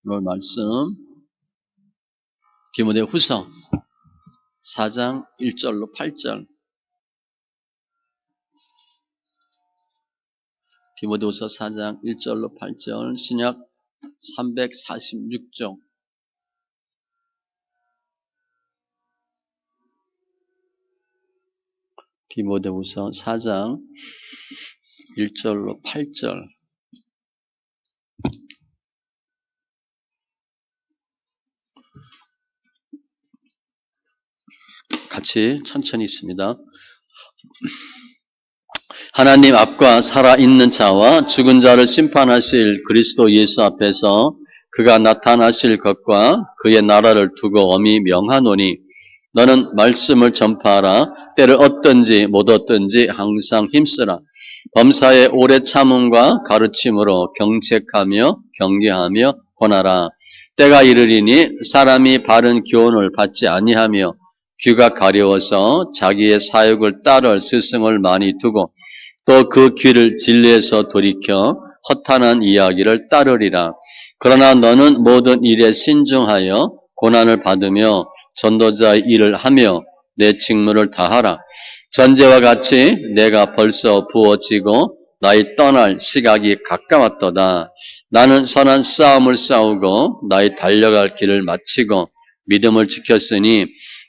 오늘 말씀 디모데후서 4장 1절로 8절. 디모데후서 4장 1절로 8절. 신약 346쪽. 디모데후서 4장 1절로 8절. 같이 천천히 있습니다. 하나님 앞과 살아있는 자와 죽은 자를 심판하실 그리스도 예수 앞에서 그가 나타나실 것과 그의 나라를 두고 엄히 명하노니 너는 말씀을 전파하라. 때를 얻든지 못 얻든지 항상 힘쓰라. 범사에 오래 참음과 가르침으로 경책하며 경계하며 권하라. 때가 이르리니 사람이 바른 교훈을 받지 아니하며 귀가 가려워서 자기의 사욕을 따를 스승을 많이 두고 또 그 귀를 진리에서 돌이켜 허탄한 이야기를 따르리라. 그러나 너는 모든 일에 신중하여 고난을 받으며 전도자의 일을 하며 내 직무를 다하라. 전제와 같이 내가 벌써 부어지고 나의 떠날 시각이 가까웠도다. 나는 선한 싸움을 싸우고 나의 달려갈 길을 마치고 믿음을 지켰으니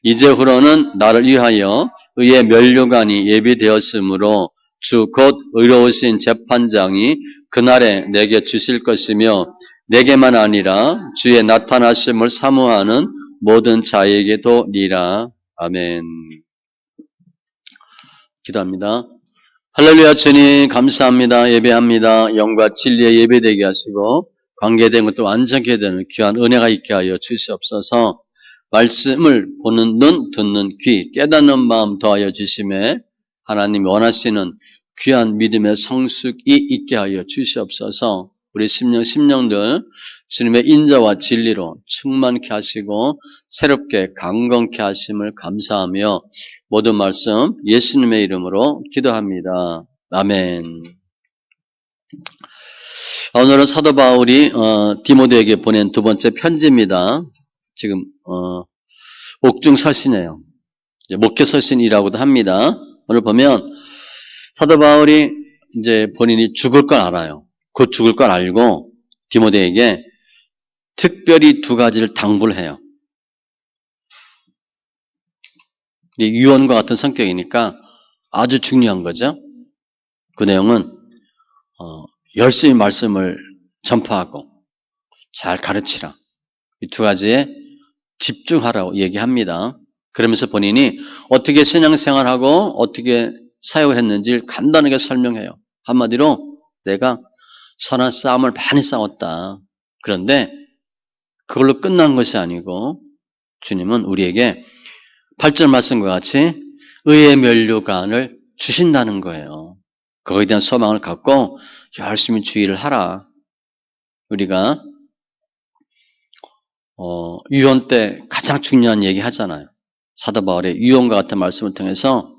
이제후로는 나를 위하여 의의 면류관이 예비되었으므로 주 곧 의로우신 재판장이 그날에 내게 주실 것이며 내게만 아니라 주의 나타나심을 사모하는 모든 자에게도 니라. 아멘. 기도합니다. 할렐루야. 주님 감사합니다. 예배합니다. 영과 진리에 예배되게 하시고 관계된 것도 완전케 되는 귀한 은혜가 있게 하여 주시옵소서. 말씀을 보는 눈, 듣는 귀, 깨닫는 마음 더하여 주심에 하나님이 원하시는 귀한 믿음의 성숙이 있게 하여 주시옵소서. 우리 심령들 주님의 인자와 진리로 충만케 하시고 새롭게 강건케 하심을 감사하며 모든 말씀 예수님의 이름으로 기도합니다. 아멘. 오늘은 사도 바울이 디모데에게 보낸 두 번째 편지입니다. 지금 옥중서신이에요. 목회서신이라고도 합니다. 오늘 보면 사도 바울이 이제 본인이 죽을 걸 알아요. 곧 죽을 걸 알고 디모데에게 특별히 두 가지를 당부를 해요. 유언과 같은 성격이니까 아주 중요한 거죠. 그 내용은 열심히 말씀을 전파하고 잘 가르치라. 이 두 가지에 집중하라고 얘기합니다. 그러면서 본인이 어떻게 신앙생활하고 어떻게 사역을 했는지 간단하게 설명해요. 한마디로 내가 선한 싸움을 많이 싸웠다. 그런데 그걸로 끝난 것이 아니고 주님은 우리에게 8절 말씀과 같이 의의 면류관을 주신다는 거예요. 그거에 대한 소망을 갖고 열심히 주의를 하라. 우리가 유언 때 가장 중요한 얘기 하잖아요. 사도 바울의 유언과 같은 말씀을 통해서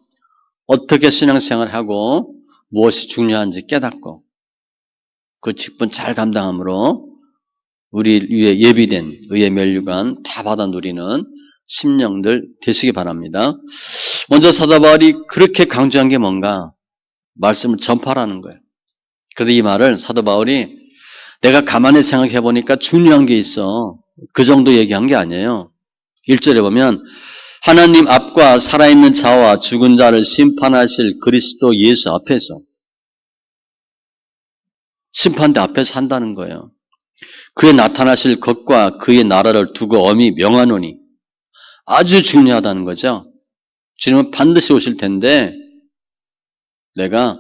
어떻게 신앙생활을 하고 무엇이 중요한지 깨닫고 그 직분 잘 감당함으로 우리 위에 예비된 의의 면류관 다 받아 누리는 심령들 되시기 바랍니다. 먼저 사도 바울이 그렇게 강조한 게 뭔가? 말씀을 전파라는 거예요. 그런데 이 말을 사도 바울이 내가 가만히 생각해 보니까 중요한 게 있어. 그 정도 얘기한 게 아니에요. 1절에 보면 하나님 앞과 살아있는 자와 죽은 자를 심판하실 그리스도 예수 앞에서 심판대 앞에서 한다는 거예요. 그의 나타나실 것과 그의 나라를 두고 엄히 명하노니 아주 중요하다는 거죠. 주님은 반드시 오실 텐데 내가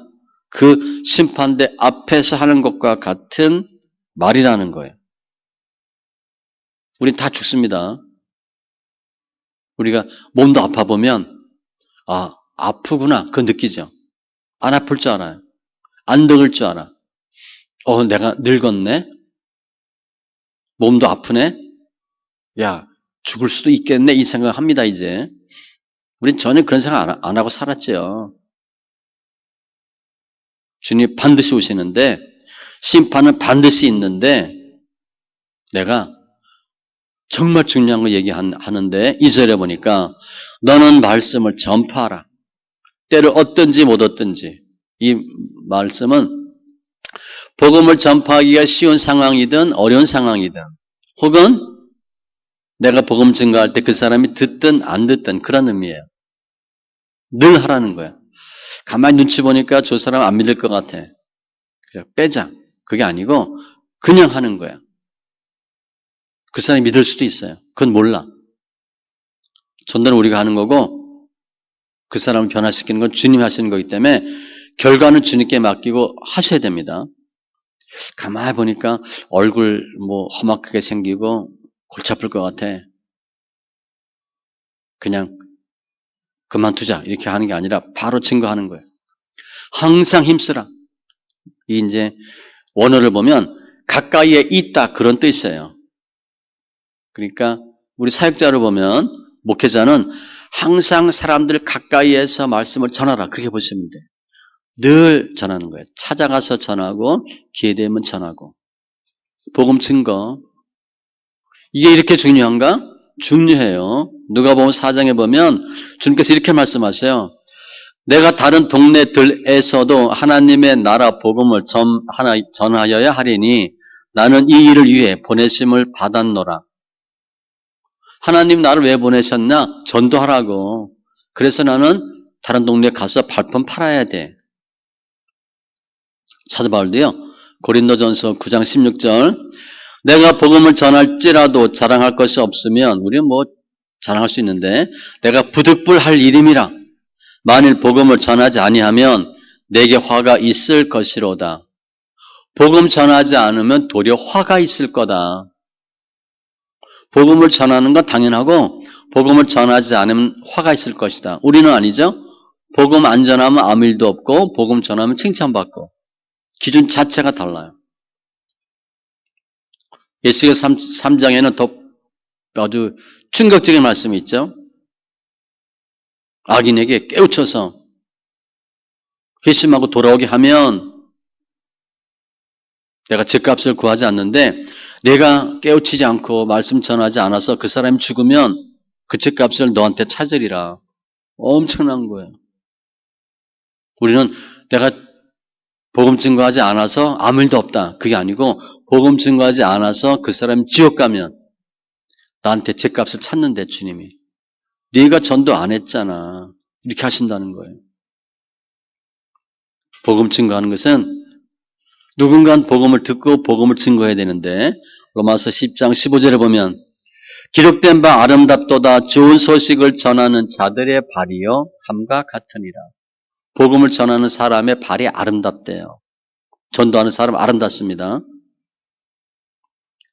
그 심판대 앞에서 하는 것과 같은 말이라는 거예요. 우린 다 죽습니다. 우리가 몸도 아파 보면 아프구나 그거 느끼죠. 안 아플 줄 알아요. 안 늙을 줄 알아. 내가 늙었네. 몸도 아프네. 야 죽을 수도 있겠네 이 생각을 합니다. 이제 우린 전혀 그런 생각 안 하고 살았죠. 주님 반드시 오시는데 심판은 반드시 있는데 내가 정말 중요한 거 얘기하는데 2절에 보니까 너는 말씀을 전파하라. 때를 얻든지 못 얻든지. 이 말씀은 복음을 전파하기가 쉬운 상황이든 어려운 상황이든 혹은 내가 복음 증거할 때 그 사람이 듣든 안 듣든 그런 의미예요. 늘 하라는 거야. 가만히 눈치 보니까 저 사람 안 믿을 것 같아. 그래, 빼자. 그게 아니고 그냥 하는 거야. 그 사람이 믿을 수도 있어요. 그건 몰라. 전도는 우리가 하는 거고 그 사람을 변화시키는 건 주님이 하시는 거기 때문에 결과는 주님께 맡기고 하셔야 됩니다. 가만히 보니까 얼굴 험악하게 생기고 골치 아플 것 같아. 그냥 그만두자 이렇게 하는 게 아니라 바로 증거하는 거예요. 항상 힘쓰라. 이 이제 원어를 보면 가까이에 있다 그런 뜻이에요. 그러니까 우리 사역자를 보면 목회자는 항상 사람들 가까이에서 말씀을 전하라 그렇게 보시면 돼요. 늘 전하는 거예요. 찾아가서 전하고 기회되면 전하고 복음 증거 이게 이렇게 중요한가? 중요해요. 누가복음 4장에 보면 주님께서 이렇게 말씀하세요. 내가 다른 동네들에서도 하나님의 나라 복음을 전하여야 하리니 나는 이 일을 위해 보내심을 받았노라. 하나님 나를 왜 보내셨나? 전도하라고. 그래서 나는 다른 동네에 가서 발품 팔아야 돼. 사도 바울도요. 고린도전서 9장 16절 내가 복음을 전할지라도 자랑할 것이 없으면 우리는 자랑할 수 있는데 내가 부득불할 일임이라. 만일 복음을 전하지 아니하면 내게 화가 있을 것이로다. 복음 전하지 않으면 도리어 화가 있을 거다. 복음을 전하는 건 당연하고 복음을 전하지 않으면 화가 있을 것이다. 우리는 아니죠. 복음 안 전하면 아무 일도 없고 복음 전하면 칭찬받고 기준 자체가 달라요. 예수께서 3장에는 더 아주 충격적인 말씀이 있죠. 악인에게 깨우쳐서 회심하고 돌아오게 하면 내가 죗값을 구하지 않는데 내가 깨우치지 않고 말씀 전하지 않아서 그 사람이 죽으면 그 죗값을 너한테 찾으리라. 엄청난 거예요. 우리는 내가 복음 증거하지 않아서 아무 일도 없다. 그게 아니고 복음 증거하지 않아서 그 사람이 지옥 가면 나한테 죗값을 찾는데 주님이. 네가 전도 안 했잖아. 이렇게 하신다는 거예요. 복음 증거하는 것은 누군가는 복음을 듣고 복음을 증거해야 되는데 로마서 10장 15절에 보면 기록된 바 아름답도다 좋은 소식을 전하는 자들의 발이요 함과 같으니라. 복음을 전하는 사람의 발이 아름답대요. 전도하는 사람 아름답습니다.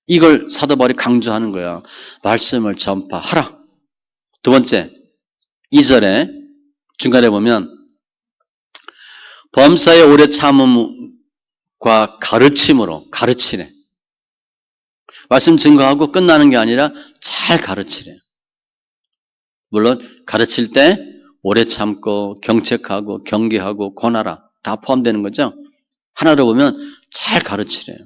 이걸 사도 바울이 강조하는 거야. 말씀을 전파하라. 두 번째 2절에 중간에 보면 범사에 오래 참음과 가르침으로 가르치래. 말씀 증거하고 끝나는 게 아니라 잘 가르치래. 물론 가르칠 때 오래 참고 경책하고 경계하고 권하라 다 포함되는 거죠. 하나로 보면 잘 가르치래요.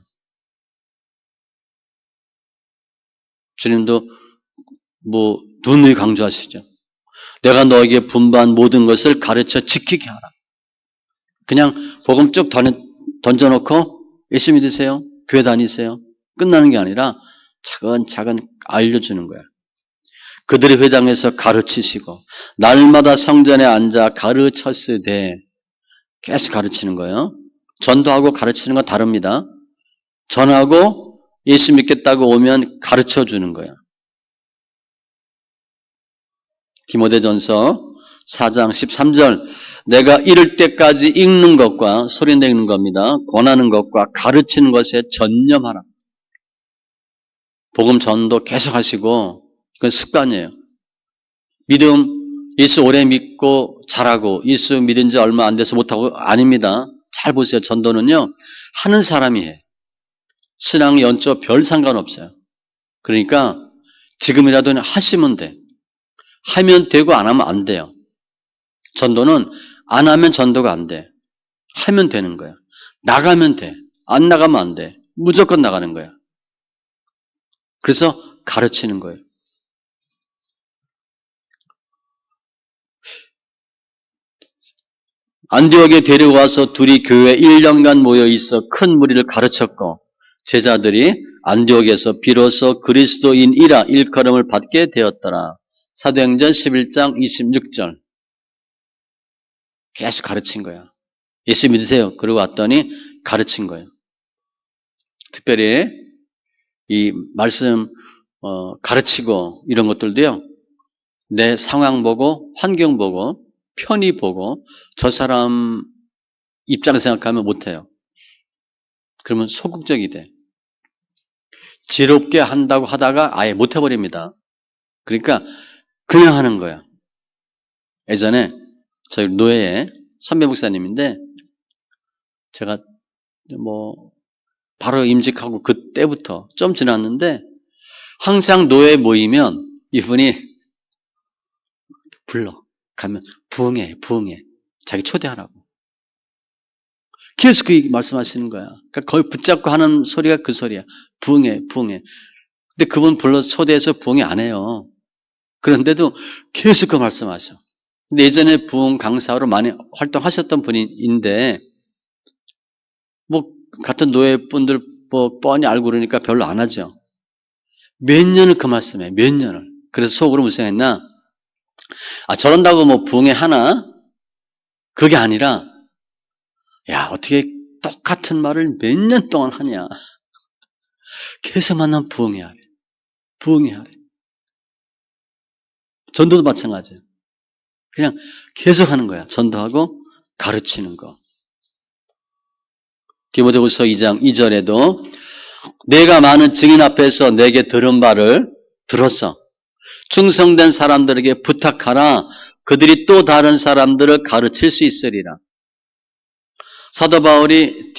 주님도 누누이 강조하시죠. 내가 너에게 분부한 모든 것을 가르쳐 지키게 하라. 그냥 복음 쭉 던져놓고 예수 믿으세요. 교회 다니세요. 끝나는 게 아니라 차근차근 알려주는 거야. 그들의 회당에서 가르치시고 날마다 성전에 앉아 가르쳤으되 계속 가르치는 거예요. 전도하고 가르치는 건 다릅니다. 전하고 예수 믿겠다고 오면 가르쳐주는 거야. 디모데전서 4장 13절 내가 이를 때까지 읽는 것과 소리내는 겁니다. 권하는 것과 가르치는 것에 전념하라. 복음 전도 계속 하시고 그건 습관이에요. 믿음 예수 오래 믿고 잘하고 예수 믿은 지 얼마 안 돼서 못하고 아닙니다. 잘 보세요. 전도는요. 하는 사람이 해. 신앙 연초 별 상관없어요. 그러니까 지금이라도 하시면 돼. 하면 되고 안 하면 안 돼요. 전도는 안 하면 전도가 안 돼. 하면 되는 거야. 나가면 돼. 안 나가면 안 돼. 무조건 나가는 거야. 그래서 가르치는 거예요. 안디옥에 데리고 와서 둘이 교회에 1년간 모여 있어 큰 무리를 가르쳤고 제자들이 안디옥에서 비로소 그리스도인이라 일컬음을 받게 되었더라. 사도행전 11장 26절. 계속 가르친 거야. 예수 믿으세요. 그러고 왔더니 가르친 거예요. 특별히 이 말씀 가르치고 이런 것들도요. 내 상황 보고 환경 보고 편의 보고 저 사람 입장을 생각하면 못해요. 그러면 소극적이 돼. 지롭게 한다고 하다가 아예 못해버립니다. 그러니까 그냥 하는 거야. 예전에 저희 노예의 선배 목사님인데 제가 뭐 바로 임직하고 그때부터 좀 지났는데 항상 노예 모이면 이분이 불러. 가면 부흥해. 자기 초대하라고. 계속 그 말씀하시는 거야. 그러니까 거의 붙잡고 하는 소리가 그 소리야. 부흥해. 근데 그분 불러서 초대해서 부흥회 안 해요. 그런데도 계속 그 말씀하셔. 근데 예전에 부흥 강사로 많이 활동하셨던 분인데 뭐 같은 노예분들 뭐 뻔히 알고 그러니까 별로 안 하죠. 몇 년을 그 말씀해. 몇 년을. 그래서 속으로 무슨 생각했나? 저런다고 뭐 부흥회 하나? 그게 아니라 야, 어떻게 똑같은 말을 몇 년 동안 하냐. 계속 만나면 부흥해야 돼. 전도도 마찬가지예요. 그냥 계속 하는 거야. 전도하고 가르치는 거. 디모데후서 2장 2절에도 내가 많은 증인 앞에서 내게 들은 바를 들었어. 충성된 사람들에게 부탁하라. 그들이 또 다른 사람들을 가르칠 수 있으리라. 사도 바울이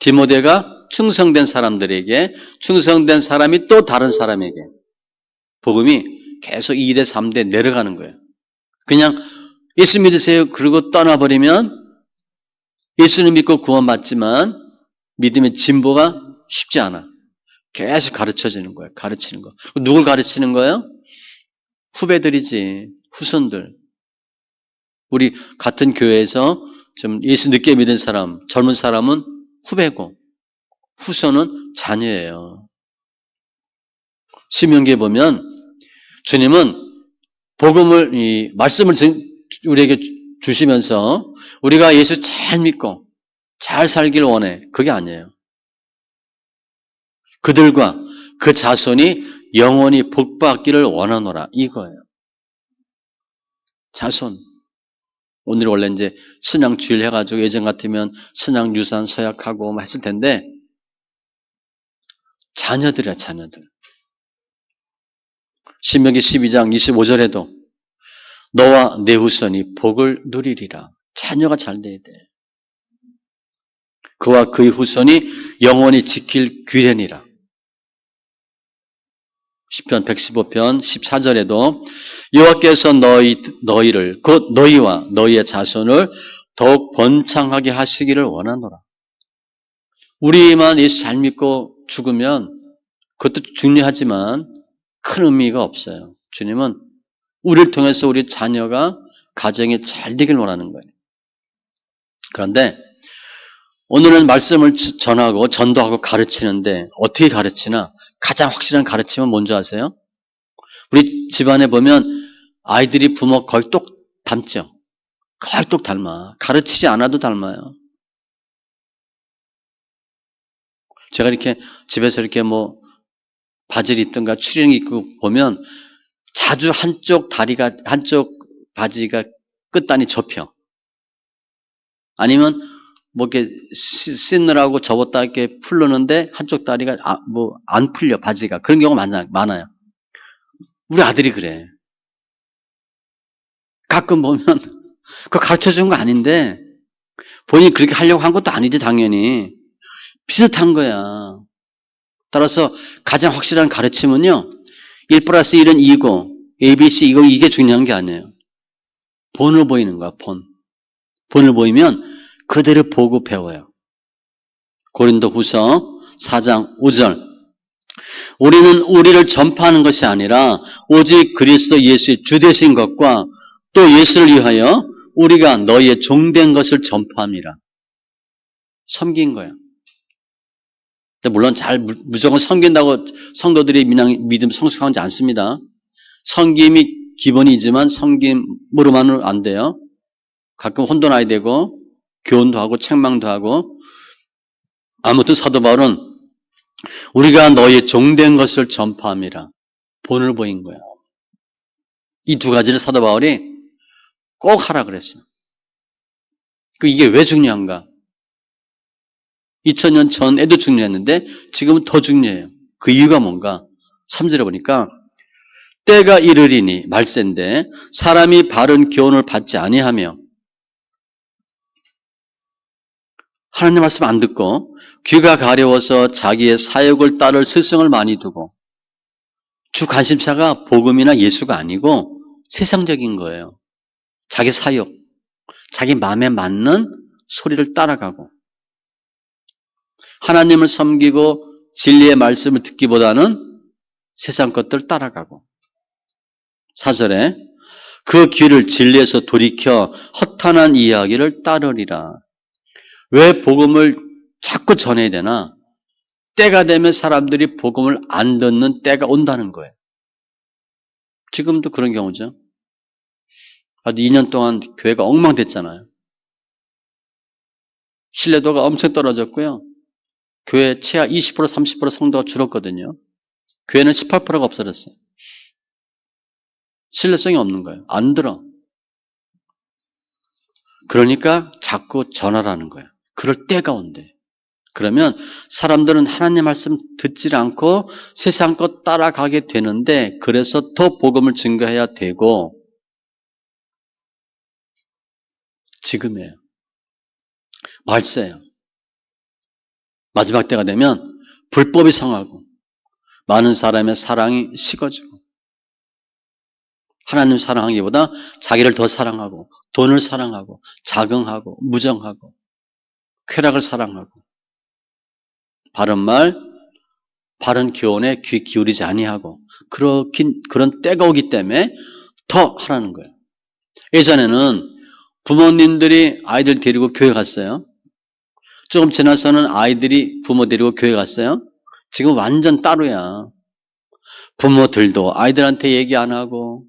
디모데가 충성된 사람들에게, 충성된 사람이 또 다른 사람에게 복음이 계속 2대 3대 내려가는 거예요. 그냥 예수 믿으세요 그러고 떠나버리면 예수를 믿고 구원받지만 믿음의 진보가 쉽지 않아. 계속 가르쳐주는 거예요. 가르치는 거. 누굴 가르치는 거예요? 후배들이지. 후손들. 우리 같은 교회에서 좀 예수 늦게 믿은 사람, 젊은 사람은 후배고 후손은 자녀예요. 신명기에 보면 주님은 복음을, 이 말씀을 우리에게 주시면서 우리가 예수 잘 믿고 잘 살길 원해. 그게 아니에요. 그들과 그 자손이 영원히 복받기를 원하노라. 이거예요. 자손. 오늘 원래 이제 신앙 주일 해가지고 예전 같으면 신앙 유산 서약하고 뭐 했을 텐데 자녀들이야, 자녀들. 신명기 12장 25절에도 너와 내 후손이 복을 누리리라. 자녀가 잘 돼야 돼. 그와 그의 후손이 영원히 지킬 규례니라. 시편 115편 14절에도 여호와께서 너희를 곧 너희와 너희의 자손을 더욱 번창하게 하시기를 원하노라. 우리만 예수 잘 믿고 죽으면 그것도 중요하지만 큰 의미가 없어요. 주님은 우리를 통해서 우리 자녀가 가정이 잘 되길 원하는 거예요. 그런데 오늘은 말씀을 전하고 전도하고 가르치는데 어떻게 가르치나? 가장 확실한 가르침은 뭔지 아세요? 우리 집안에 보면 아이들이 부모 거의 똑 닮죠? 거의 똑 닮아. 가르치지 않아도 닮아요. 제가 이렇게 집에서 이렇게 뭐 바지를 입든가 추리닝 입고 보면 자주 한쪽 바지가 끝단이 접혀. 아니면 뭐 이렇게 씻느라고 접었다 이렇게 풀르는데 한쪽 다리가 뭐 안 풀려 바지가. 그런 경우가 많아요. 우리 아들이 그래. 가끔 보면 그거 가르쳐 준 거 아닌데 본인이 그렇게 하려고 한 것도 아니지 당연히. 비슷한 거야. 따라서 가장 확실한 가르침은요. 1 플러스 1은 2고 ABC 이게 중요한 게 아니에요. 본을 보이는 거야. 본을 보이면 그대로 보고 배워요. 고린도후서 4장 5절 우리는 우리를 전파하는 것이 아니라 오직 그리스도 예수의 주 되신 것과 또 예수를 위하여 우리가 너희의 종된 것을 전파함이라. 섬긴 거야. 물론 무조건 섬긴다고 성도들이 믿음 성숙하지 않습니다. 섬김이 기본이지만 섬김으로만은 안 돼요. 가끔 혼돈해야 되고 교훈도 하고 책망도 하고. 아무튼 사도 바울은 우리가 너희의 종된 것을 전파함이라 본을 보인 거야. 이 두 가지를 사도 바울이 꼭 하라 그랬어. 이게 왜 중요한가? 2000년 전에도 중요했는데 지금은 더 중요해요. 그 이유가 뭔가? 3절에 보니까 때가 이르리니 말세인데 사람이 바른 교훈을 받지 아니하며 하나님 말씀 안 듣고 귀가 가려워서 자기의 사욕을 따를 스승을 많이 두고 주 관심사가 복음이나 예수가 아니고 세상적인 거예요. 자기 사욕, 자기 마음에 맞는 소리를 따라가고 하나님을 섬기고 진리의 말씀을 듣기보다는 세상 것들 따라가고 4절에 그 귀를 진리에서 돌이켜 허탄한 이야기를 따르리라. 왜 복음을 자꾸 전해야 되나? 때가 되면 사람들이 복음을 안 듣는 때가 온다는 거예요. 지금도 그런 경우죠. 아주 2년 동안 교회가 엉망됐잖아요. 신뢰도가 엄청 떨어졌고요. 교회 최하 20% 30% 성도가 줄었거든요. 교회는 18%가 없어졌어요. 신뢰성이 없는 거예요. 안 들어. 그러니까 자꾸 전하라는 거예요. 그럴 때가 온대. 그러면 사람들은 하나님 말씀 듣지 않고 세상 것 따라가게 되는데 그래서 더 복음을 증거해야 되고 지금이에요. 말세예요. 마지막 때가 되면 불법이 성하고 많은 사람의 사랑이 식어지고 하나님 사랑하기보다 자기를 더 사랑하고 돈을 사랑하고 자긍하고 무정하고 쾌락을 사랑하고 바른 말, 바른 교훈에 귀 기울이지 아니하고 그런 때가 오기 때문에 더 하라는 거예요. 예전에는 부모님들이 아이들 데리고 교회 갔어요. 조금 지나서는 아이들이 부모 데리고 교회 갔어요. 지금 완전 따로야. 부모들도 아이들한테 얘기 안 하고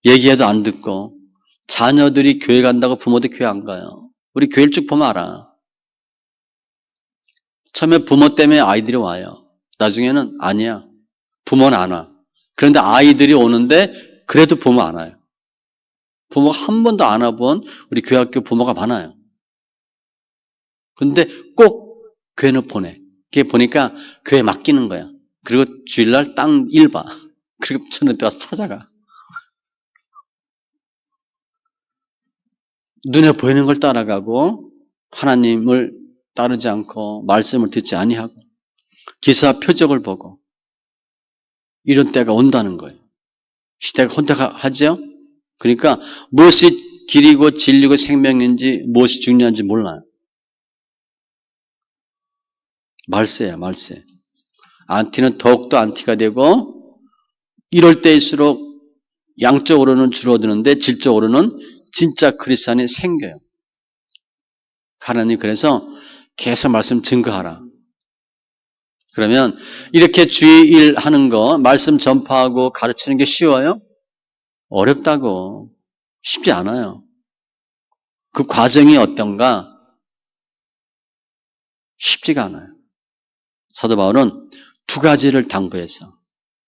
얘기해도 안 듣고 자녀들이 교회 간다고 부모도 교회 안 가요. 우리 교회를 쭉 보면 알아. 처음에 부모 때문에 아이들이 와요. 나중에는 아니야. 부모는 안 와. 그런데 아이들이 오는데 그래도 부모 안 와요. 부모가 한 번도 안 와본 우리 교회학교 부모가 많아요. 근데 꼭 교회는 보내. 그게 보니까 교회 맡기는 거야. 그리고 주일날 땅 일 봐. 그리고 저녁 때 와서 찾아가. 눈에 보이는 걸 따라가고 하나님을 따르지 않고 말씀을 듣지 아니하고 기사 표적을 보고 이런 때가 온다는 거예요. 시대가 혼탁하죠? 그러니까 무엇이 길이고 진리고 생명인지 무엇이 중요한지 몰라요. 말세야, 말세. 안티는 더욱더 안티가 되고 이럴 때일수록 양적으로는 줄어드는데 질적으로는 진짜 그리스도인이 생겨요. 하나님 그래서 계속 말씀 증거하라. 그러면 이렇게 주의 일 하는 거, 말씀 전파하고 가르치는 게 쉬워요? 어렵다고. 쉽지 않아요. 그 과정이 어떤가? 쉽지가 않아요. 사도 바울은 두 가지를 당부해서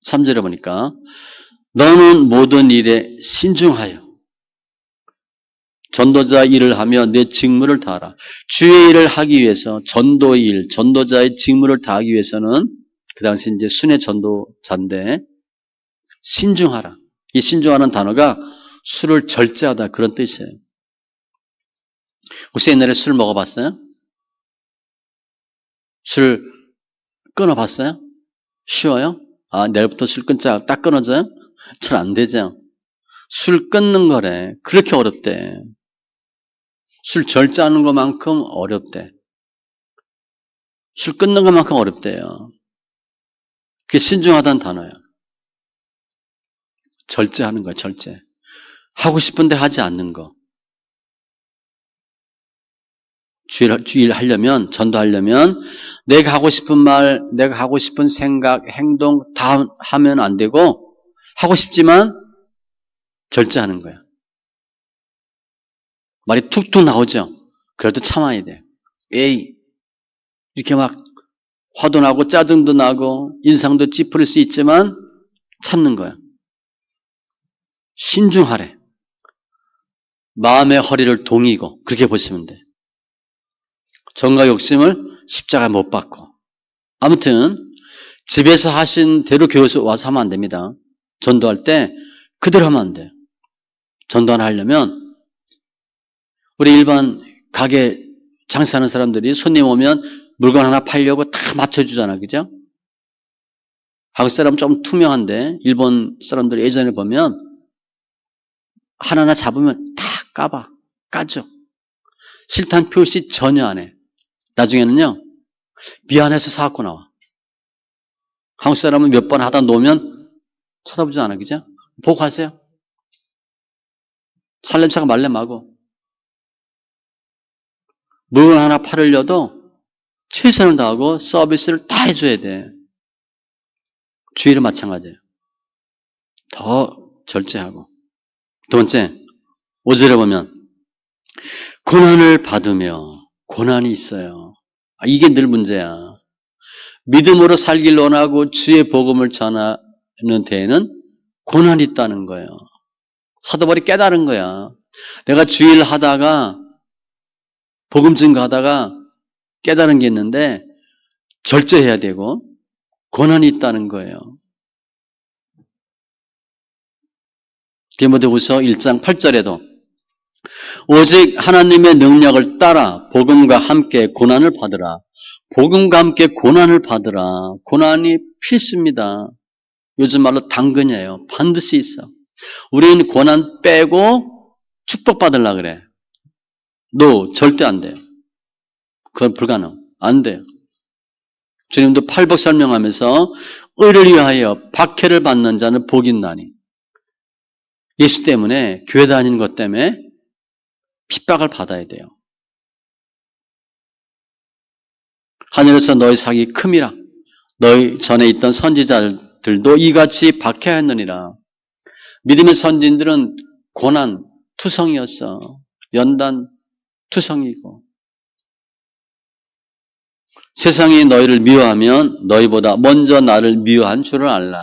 3절에 보니까 너는 모든 일에 신중하여 전도자 일을 하며 내 직무를 다하라. 주의 일을 하기 위해서 전도의 일, 전도자의 직무를 다하기 위해서는 그 당시 이제 순회 전도자인데 신중하라. 이 신중하는 단어가 술을 절제하다 그런 뜻이에요. 혹시 옛날에 술 먹어봤어요? 술 끊어봤어요? 쉬워요? 아, 내일부터 술 끊자. 딱 끊어져요? 잘 안 되죠? 술 끊는 거래. 그렇게 어렵대. 술 절제하는 것만큼 어렵대. 술 끊는 것만큼 어렵대요. 그게 신중하다는 단어예요. 절제하는 거야, 절제. 하고 싶은데 하지 않는 거. 주일 하려면, 전도하려면, 내가 하고 싶은 말, 내가 하고 싶은 생각, 행동 다 하면 안 되고, 하고 싶지만 절제하는 거야. 말이 툭툭 나오죠? 그래도 참아야 돼. 에이, 이렇게 막 화도 나고 짜증도 나고 인상도 찌푸릴 수 있지만 참는 거야. 신중하래. 마음의 허리를 동이고 그렇게 보시면 돼. 정과 욕심을 십자가에 못 박고. 아무튼 집에서 하신 대로 교회에서 와서 하면 안 됩니다. 전도할 때 그대로 하면 안 돼. 전도 하나 하려면 우리 일반 가게 장사하는 사람들이 손님 오면 물건 하나 팔려고 다 맞춰주잖아. 그죠? 한국 사람은 좀 투명한데 일본 사람들 예전에 보면 하나하나 잡으면 다 까줘. 싫다는 표시 전혀 안 해. 나중에는요. 미안해서 사갖고 나와. 한국 사람은 몇 번 하다 놓으면 쳐다보지 않아. 그죠? 보고 가세요. 살냄새가 말레마고. 물건 하나 팔으려도 최선을 다하고 서비스를 다 해줘야 돼. 주의를 마찬가지예요. 더 절제하고. 두 번째, 5절에 보면 고난을 받으며 고난이 있어요. 이게 늘 문제야. 믿음으로 살길 원하고 주의 복음을 전하는 데에는 고난이 있다는 거예요. 사도 바울이 깨달은 거야. 내가 주일 하다가 복음 증거하다가 깨달은 게 있는데 절제해야 되고 고난이 있다는 거예요. 디모데후서 1장 8절에도 오직 하나님의 능력을 따라 복음과 함께 고난을 받으라. 복음과 함께 고난을 받으라. 고난이 필수입니다. 요즘 말로 당근이에요. 반드시 있어. 우리는 고난 빼고 축복받으려고 그래. No, 절대 안 돼요. 그건 불가능. 안 돼요. 주님도 팔복 설명하면서 의를 위하여 박해를 받는 자는 복이 있나니. 예수 때문에 교회 다니는 것 때문에 핍박을 받아야 돼요. 하늘에서 너희 사기 큼이라. 너희 전에 있던 선지자들도 이같이 박해하였느니라. 믿음의 선진들은 고난 투성이었어. 연단 투성이고. 세상이 너희를 미워하면 너희보다 먼저 나를 미워한 줄을 알라.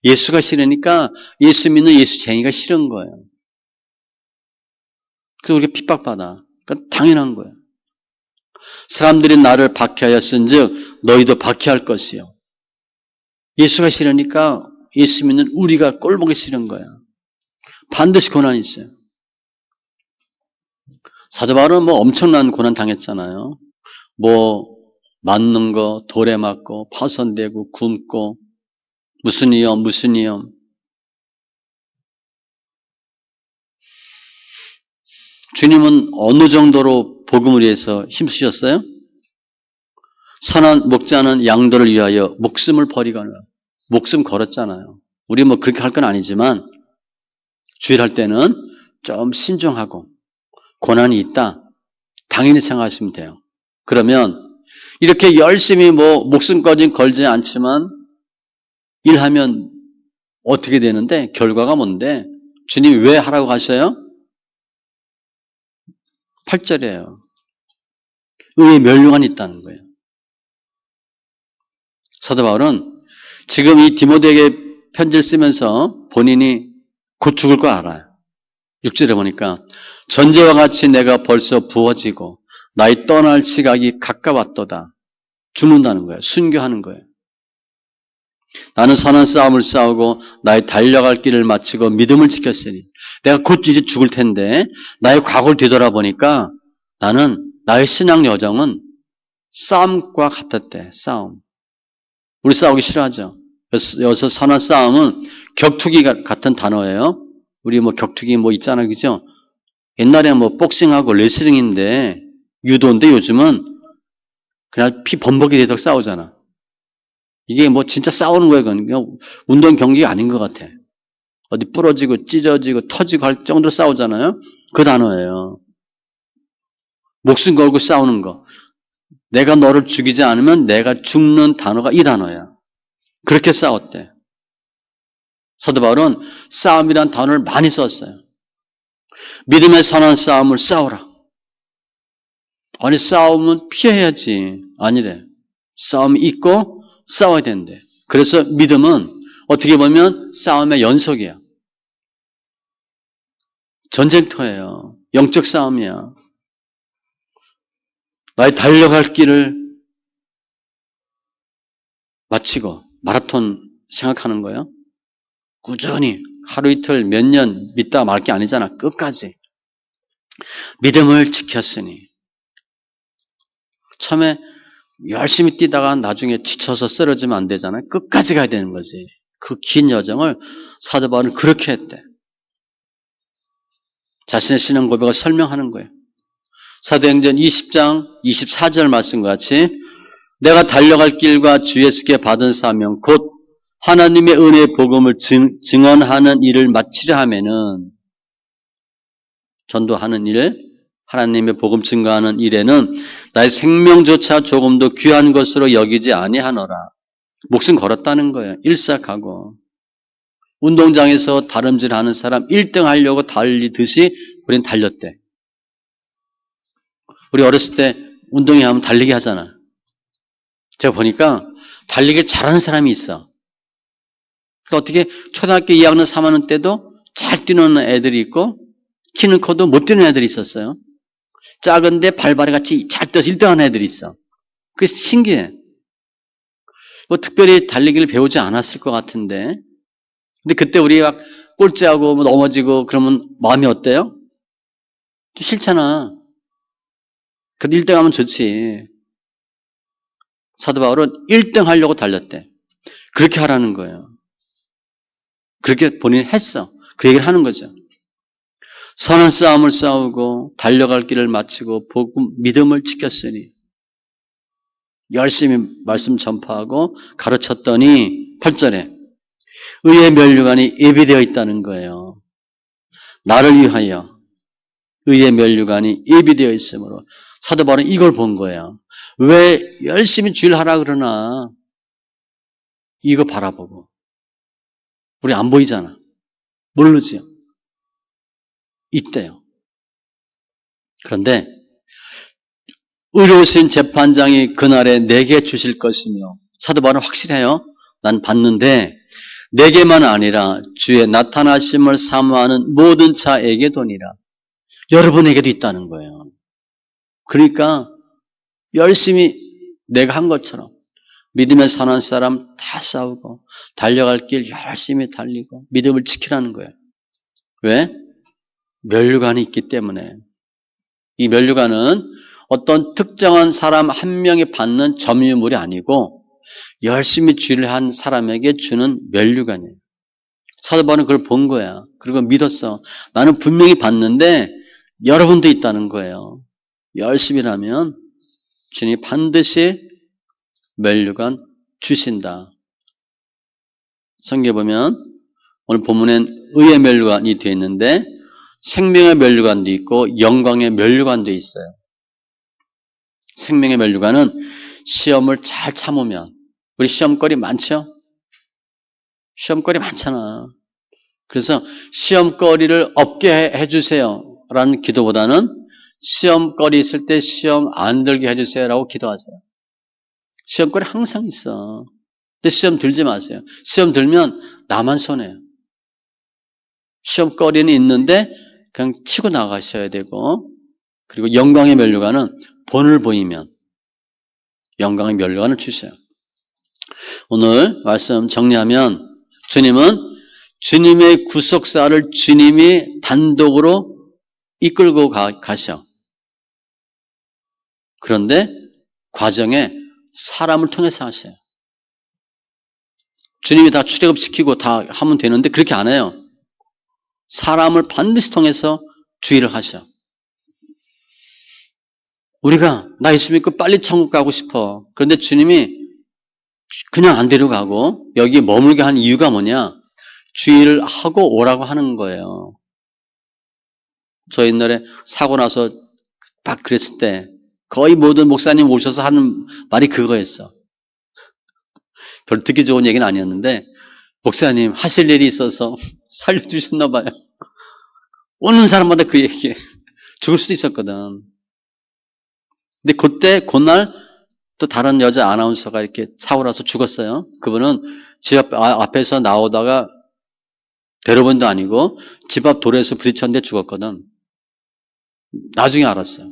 예수가 싫으니까 예수 믿는 예수쟁이가 싫은 거예요. 그래서 우리가 핍박받아. 그러니까 당연한 거예요. 사람들이 나를 박해하였은즉 너희도 박해할 것이요. 예수가 싫으니까 예수 믿는 우리가 꼴보기 싫은 거야. 반드시 고난이 있어요. 사도 바울은 뭐 엄청난 고난 당했잖아요. 뭐 맞는 거, 돌에 맞고 파손되고 굶고 무슨 위험. 주님은 어느 정도로 복음을 위해서 힘쓰셨어요? 선한 목자는 양들을 위하여 목숨을 버리거나 목숨 걸었잖아요. 우리 뭐 그렇게 할 건 아니지만 주일할 때는 좀 신중하고 고난이 있다. 당연히 생각하시면 돼요. 그러면 이렇게 열심히 뭐 목숨까지 걸지 않지만 일하면 어떻게 되는데 결과가 뭔데? 주님이 왜 하라고 하셔요? 8절이에요. 의의 멸류관이 있다는 거예요. 사도 바울은 지금 이 디모데에게 편지를 쓰면서 본인이 곧 죽을 거 알아요. 6절에 보니까 전제와 같이 내가 벌써 부어지고 나의 떠날 시각이 가까웠도다. 죽는다는 거예요. 순교하는 거예요. 나는 선한 싸움을 싸우고 나의 달려갈 길을 마치고 믿음을 지켰으니 내가 곧 이제 죽을 텐데 나의 과거를 뒤돌아보니까 나는 나의 신앙 여정은 싸움과 같았대. 싸움. 우리 싸우기 싫어하죠. 여기서 선한 싸움은 격투기 같은 단어예요. 우리 뭐 격투기 뭐 있잖아요. 그죠? 옛날에 뭐 복싱하고 레슬링인데 유도인데 요즘은 그냥 피 범벅이 되도록 싸우잖아. 이게 뭐 진짜 싸우는 거예요. 그냥 운동 경기가 아닌 것 같아. 어디 부러지고 찢어지고 터지고 할 정도로 싸우잖아요. 그 단어예요. 목숨 걸고 싸우는 거. 내가 너를 죽이지 않으면 내가 죽는 단어가 이 단어야. 그렇게 싸웠대. 사도 바울은 싸움이란 단어를 많이 썼어요. 믿음의 선한 싸움을 싸우라. 아니 싸움은 피해야지. 아니래. 싸움이 있고 싸워야 된대. 그래서 믿음은 어떻게 보면 싸움의 연속이야. 전쟁터예요. 영적 싸움이야. 나의 달려갈 길을 마치고 마라톤 생각하는 거예요. 꾸준히 하루 이틀 몇 년 믿다가 말 게 아니잖아. 끝까지. 믿음을 지켰으니. 처음에 열심히 뛰다가 나중에 지쳐서 쓰러지면 안 되잖아요. 끝까지 가야 되는 거지. 그 긴 여정을 사도 바울은 그렇게 했대. 자신의 신앙 고백을 설명하는 거예요. 사도행전 20장 24절 말씀과 같이 내가 달려갈 길과 주 예수께 받은 사명 곧 하나님의 은혜의 복음을 증언하는 일을 마치려 하면은 전도하는 일, 하나님의 복음 증거하는 일에는 나의 생명조차 조금도 귀한 것으로 여기지 아니하노라. 목숨 걸었다는 거예요. 일삭하고. 운동장에서 다름질하는 사람 1등 하려고 달리듯이 우린 달렸대. 우리 어렸을 때 운동회 하면 달리기 하잖아. 제가 보니까 달리기 잘하는 사람이 있어. 그래서 어떻게 초등학교 2학년, 3학년 때도 잘 뛰는 애들이 있고 키는 커도 못 뛰는 애들이 있었어요. 작은데 발발이 같이 잘 뛰어서 1등 하는 애들이 있어. 그게 신기해. 뭐 특별히 달리기를 배우지 않았을 것 같은데 근데 그때 우리 막 꼴찌하고 뭐 넘어지고 그러면 마음이 어때요? 싫잖아. 그래도 1등 하면 좋지. 사도 바울은 1등 하려고 달렸대. 그렇게 하라는 거예요. 그렇게 본인이 했어. 그 얘기를 하는 거죠. 선한 싸움을 싸우고 달려갈 길을 마치고 복음 믿음을 지켰으니 열심히 말씀 전파하고 가르쳤더니 8절에 의의 면류관이 예비되어 있다는 거예요. 나를 위하여 의의 면류관이 예비되어 있으므로 사도 바울은 이걸 본 거예요. 왜 열심히 주일 하라 그러나 이거 바라보고 우리 안 보이잖아. 모르지요. 있대요. 그런데 의로우신 재판장이 그날에 내게 주실 것이며 사도 바울은 확실해요. 난 봤는데 내게만 아니라 주의 나타나심을 사모하는 모든 자에게 도니라. 여러분에게도 있다는 거예요. 그러니까 열심히 내가 한 것처럼 믿음의 선한 사람 다 싸우고 달려갈 길 열심히 달리고 믿음을 지키라는 거예요. 왜? 면류관이 있기 때문에. 이 면류관은 어떤 특정한 사람 한 명이 받는 점유물이 아니고 열심히 주의를 한 사람에게 주는 면류관이에요. 사도 바울은 그걸 본 거야. 그리고 믿었어. 나는 분명히 받는데 여러분도 있다는 거예요. 열심히 하면 주님이 반드시 면류관 주신다. 성경에 보면 오늘 본문엔 의의 면류관이 되어 있는데 생명의 면류관도 있고 영광의 면류관도 있어요. 생명의 면류관은 시험을 잘 참으면 우리 시험거리 많죠? 시험거리 많잖아. 그래서 시험거리를 없게 해주세요 라는 기도보다는 시험거리 있을 때 시험 안 들게 해주세요 라고 기도하세요. 시험거리 항상 있어. 근데 시험 들지 마세요. 시험 들면 나만 손해요. 시험거리는 있는데 그냥 치고 나가셔야 되고 그리고 영광의 면류관은 본을 보이면 영광의 면류관을 주셔요. 오늘 말씀 정리하면 주님은 주님의 구속사를 주님이 단독으로 이끌고 가셔. 그런데 과정에 사람을 통해서 하셔요. 주님이 다 출애굽시키고 다 하면 되는데 그렇게 안 해요. 사람을 반드시 통해서 주의를 하셔. 우리가 나 예수 믿고 빨리 천국 가고 싶어. 그런데 주님이 그냥 안 데려가고 여기 머물게 한 이유가 뭐냐? 주의를 하고 오라고 하는 거예요. 저 옛날에 사고 나서 막 그랬을 때 거의 모든 목사님 오셔서 하는 말이 그거였어. 별로 듣기 좋은 얘기는 아니었는데 목사님 하실 일이 있어서 살려주셨나 봐요. 오는 사람마다 그 얘기해. 죽을 수도 있었거든. 근데 그날 또 다른 여자 아나운서가 이렇게 사고 나서 죽었어요. 그분은 집 앞에서 나오다가 대로변도 아니고 집 앞 도로에서 부딪혔는데 죽었거든. 나중에 알았어요.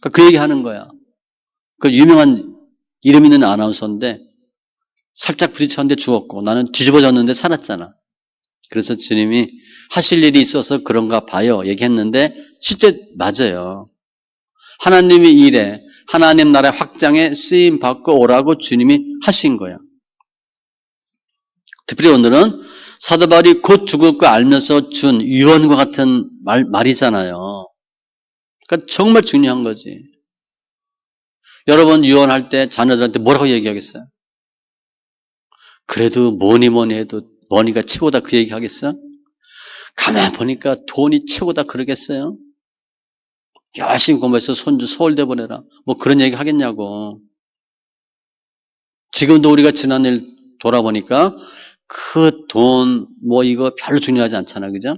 그러니까 그 얘기 하는 거야. 그 유명한 이름 있는 아나운서인데 살짝 부딪혔는데 죽었고 나는 뒤집어졌는데 살았잖아. 그래서 주님이 하실 일이 있어서 그런가 봐요. 얘기했는데 실제 맞아요. 하나님의 일에 하나님 나라의 확장에 쓰임 받고 오라고 주님이 하신 거예요. 특별히 오늘은 사도 바울이 곧 죽을 거 알면서 준 유언과 같은 말이잖아요. 그러니까 정말 중요한 거지. 여러분 유언할 때 자녀들한테 뭐라고 얘기하겠어요? 그래도 뭐니 해도 머니가 최고다 그 얘기 하겠어? 가만 보니까 돈이 최고다 그러겠어요? 열심히 공부해서 손주 서울대 보내라. 뭐 그런 얘기 하겠냐고. 지금도 우리가 지난 일 돌아보니까 그 돈, 뭐 이거 별로 중요하지 않잖아. 그죠?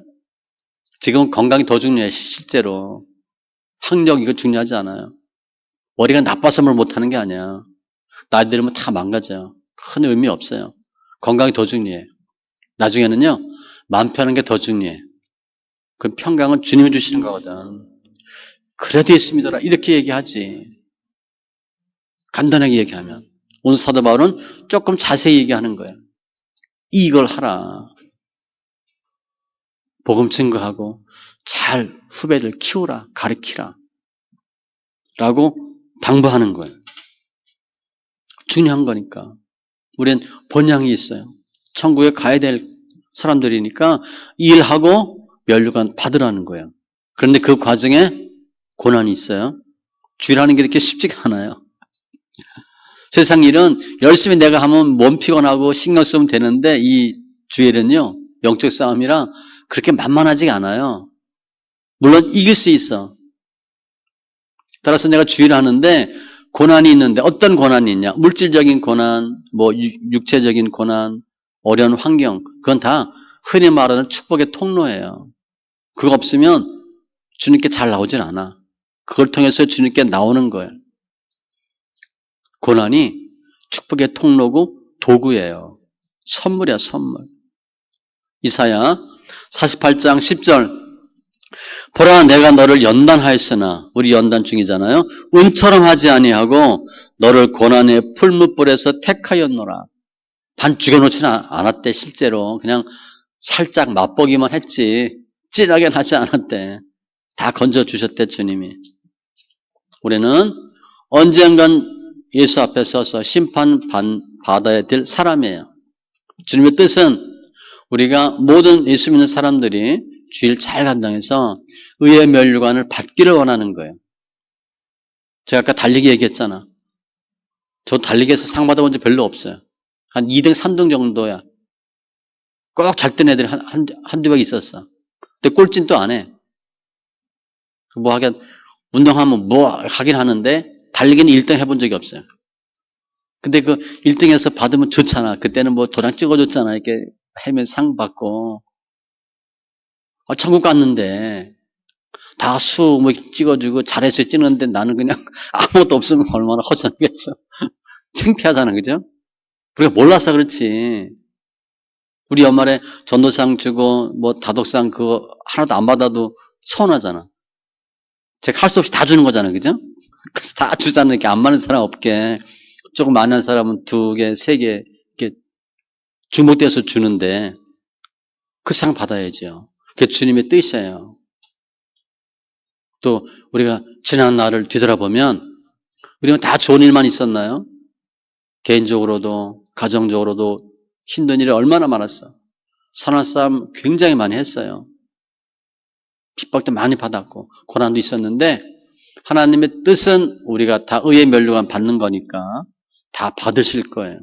지금 건강이 더 중요해, 실제로. 학력 이거 중요하지 않아요. 머리가 나빠서 뭘 못하는 게 아니야. 나이 들으면 다 망가져요. 큰 의미 없어요. 건강이 더 중요해. 나중에는요, 마음 편한 게 더 중요해. 그 평강은 주님이 주시는 거거든. 그래도 예수 믿어라. 이렇게 얘기하지. 간단하게 얘기하면. 오늘 사도 바울은 조금 자세히 얘기하는 거예요. 이걸 하라. 복음 증거하고 잘 후배들 키우라. 가르치라. 라고 당부하는 거예요. 중요한 거니까. 우리는 본향이 있어요. 천국에 가야 될 사람들이니까 일하고 면류관 받으라는 거예요. 그런데 그 과정에 고난이 있어요. 주일하는 게 이렇게 쉽지가 않아요. 세상 일은 열심히 내가 하면 몸 피곤하고 신경 쓰면 되는데 이 주일은요. 영적 싸움이라 그렇게 만만하지가 않아요. 물론 이길 수 있어. 따라서 내가 주일을 하는데 고난이 있는데 어떤 고난이 있냐? 물질적인 고난, 뭐 육체적인 고난, 어려운 환경 그건 다 흔히 말하는 축복의 통로예요. 그거 없으면 주님께 잘 나오질 않아. 그걸 통해서 주님께 나오는 거예요. 고난이 축복의 통로고 도구예요. 선물이야, 선물. 이사야 48장 10절 보라 내가 너를 연단하였으나 우리 연단 중이잖아요. 은처럼 하지 아니하고 너를 고난의 풀무불에서 택하였노라. 반 죽여놓지는 않았대 실제로. 그냥 살짝 맛보기만 했지 찐하게는 하지 않았대. 다 건져주셨대 주님이. 우리는 언젠간 예수 앞에 서서 심판 받아야 될 사람이에요. 주님의 뜻은 우리가 모든 예수 믿는 사람들이 주일 잘 감당해서 의의 면류관을 받기를 원하는 거예요. 제가 아까 달리기 얘기했잖아. 저 달리기에서 상 받아본 적 별로 없어요. 한 2등, 3등 정도야. 꼭 잘 뜬 애들이 한두 명 있었어. 근데 꼴찌는 또 안 해. 뭐 하긴, 운동하면 뭐 하긴 하는데, 달리기는 1등 해본 적이 없어요. 근데 그 1등에서 받으면 좋잖아. 그때는 뭐 도장 찍어줬잖아. 이렇게 하면 상 받고. 천국 갔는데, 다 수 뭐 찍어주고 잘해서 찍는데 나는 그냥 아무것도 없으면 얼마나 허전하겠어. 창피하잖아. 그죠? 우리가 몰라서 그렇지. 우리 연말에 전도상 주고 뭐 다독상 그거 하나도 안 받아도 서운하잖아. 제가 할 수 없이 다 주는 거잖아. 그죠? 그래서 다 주잖아. 이렇게 안 많은 사람 없게. 조금 많은 사람은 2개, 3개 이렇게 주목돼서 주는데 그 상 받아야죠. 그게 주님의 뜻이에요. 또 우리가 지난 날을 뒤돌아보면 우리가 다 좋은 일만 있었나요? 개인적으로도 가정적으로도 힘든 일이 얼마나 많았어. 선한 싸움 굉장히 많이 했어요. 핍박도 많이 받았고 고난도 있었는데 하나님의 뜻은 우리가 다 의의 면류관 받는 거니까 다 받으실 거예요.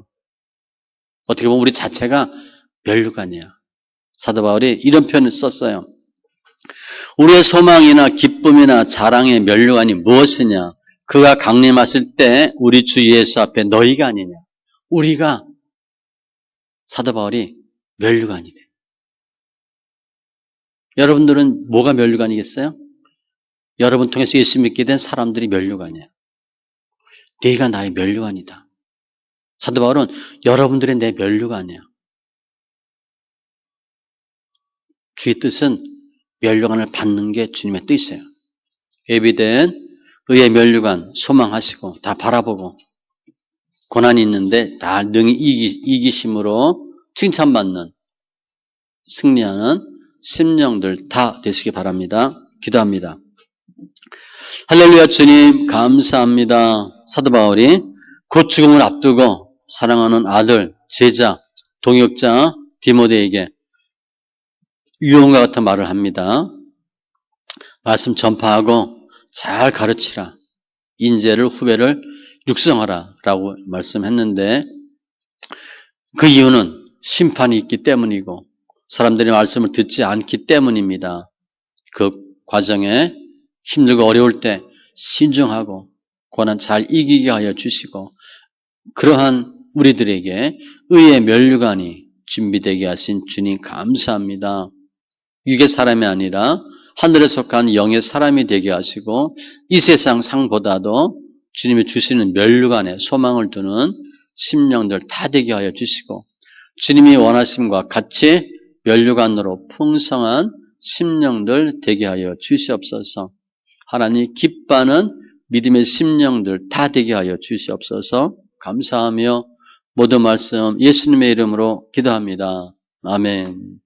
어떻게 보면 우리 자체가 면류관이야. 사도 바울이 이런 표현을 썼어요. 우리의 소망이나 기쁨이나 자랑의 면류관이 무엇이냐? 그가 강림하실 때 우리 주 예수 앞에 너희가 아니냐? 우리가 사도 바울이 면류관이 돼. 여러분들은 뭐가 면류관이겠어요? 여러분 통해서 예수 믿게 된 사람들이 면류관이야. 네가 나의 면류관이다. 사도 바울은 여러분들의 내 면류관이야. 주의 뜻은 면류관을 받는 게 주님의 뜻이에요. 예비된 의의 면류관 소망하시고 다 바라보고 고난이 있는데 다 능히 이기심으로 칭찬받는 승리하는 심령들 다 되시기 바랍니다. 기도합니다. 할렐루야. 주님 감사합니다. 사도 바울이 곧 죽음을 앞두고 사랑하는 아들, 제자, 동역자 디모데에게 유언과 같은 말을 합니다. 말씀 전파하고 잘 가르치라. 인재를 후배를 육성하라 라고 말씀했는데 그 이유는 심판이 있기 때문이고 사람들이 말씀을 듣지 않기 때문입니다. 그 과정에 힘들고 어려울 때 신중하고 고난 잘 이기게 하여 주시고 그러한 우리들에게 의의 면류관이 준비되게 하신 주님 감사합니다. 육의 사람이 아니라 하늘에 속한 영의 사람이 되게 하시고 이 세상 상보다도 주님이 주시는 면류관에 소망을 두는 심령들 다 되게 하여 주시고 주님이 원하심과 같이 면류관으로 풍성한 심령들 되게 하여 주시옵소서. 하나님 기뻐하는 믿음의 심령들 다 되게 하여 주시옵소서. 감사하며 모든 말씀 예수님의 이름으로 기도합니다. 아멘.